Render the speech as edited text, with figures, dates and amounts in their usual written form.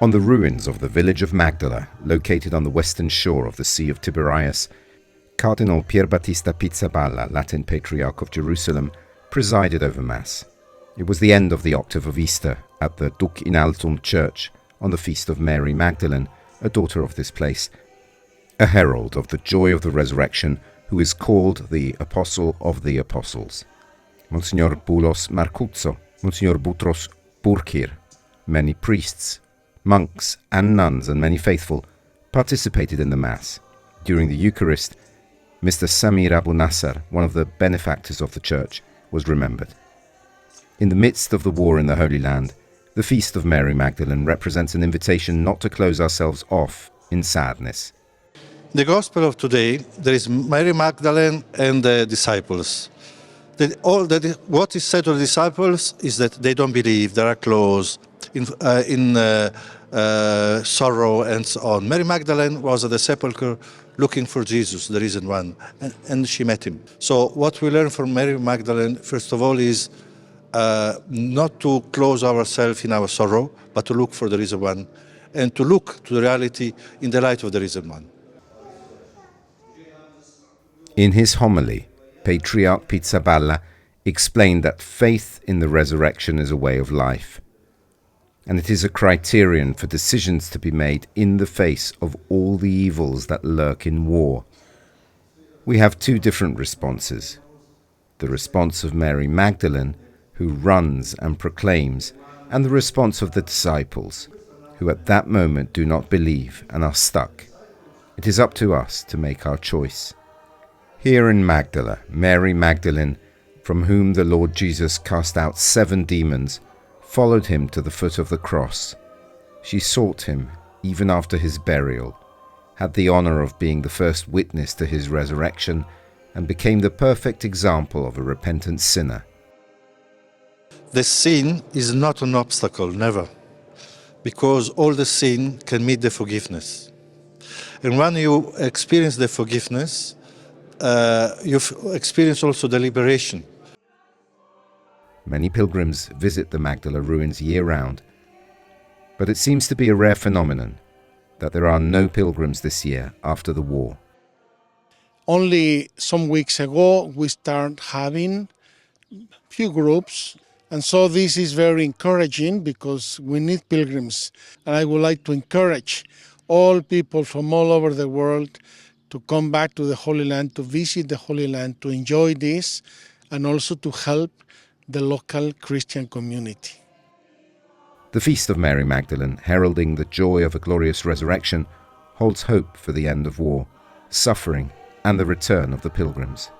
On the ruins of the village of Magdala, located on the western shore of the Sea of Tiberias, Cardinal Pierbattista Pizzaballa, Latin Patriarch of Jerusalem, presided over Mass. It was the end of the octave of Easter at the Duc in Altum church on the feast of Mary Magdalene, a daughter of this place, a herald of the joy of the resurrection, who is called the Apostle of the Apostles. Monsignor Boulos Marcuzzo, Monsignor Boutros Bourkir, many priests, monks and nuns and many faithful participated in the Mass. During the Eucharist, Mr. Samir Abu Nasser, one of the benefactors of the church, was remembered. In the midst of the war in the Holy Land, the Feast of Mary Magdalene represents an invitation not to close ourselves off in sadness. The Gospel of today, there is Mary Magdalene and the disciples. What is said to the disciples is that they don't believe, they are closed, in sorrow and so on. Mary Magdalene was at the sepulchre looking for Jesus, the risen one, and she met him. So what we learn from Mary Magdalene, first of all, is not to close ourselves in our sorrow, but to look for the risen one, and to look to the reality in the light of the risen one. In his homily, Patriarch Pizzaballa explained that faith in the resurrection is a way of life, and it is a criterion for decisions to be made in the face of all the evils that lurk in war. We have two different responses. The response of Mary Magdalene, who runs and proclaims, and the response of the disciples, who at that moment do not believe and are stuck. It is up to us to make our choice. Here in Magdala, Mary Magdalene, from whom the Lord Jesus cast out 7 demons, followed him to the foot of the cross. She sought him even after his burial, had the honor of being the first witness to his resurrection, and became the perfect example of a repentant sinner. The sin is not an obstacle, never, because all the sin can meet the forgiveness. And when you experience the forgiveness, you experience also the liberation. Many pilgrims visit the Magdala ruins year-round, but it seems to be a rare phenomenon that there are no pilgrims this year after the war. Only some weeks ago we started having few groups, and so this is very encouraging because we need pilgrims, and I would like to encourage all people from all over the world to come back to the Holy Land, to visit the Holy Land, to enjoy this, and also to help the local Christian community. The Feast of Mary Magdalene, heralding the joy of a glorious resurrection, holds hope for the end of war, suffering, and the return of the pilgrims.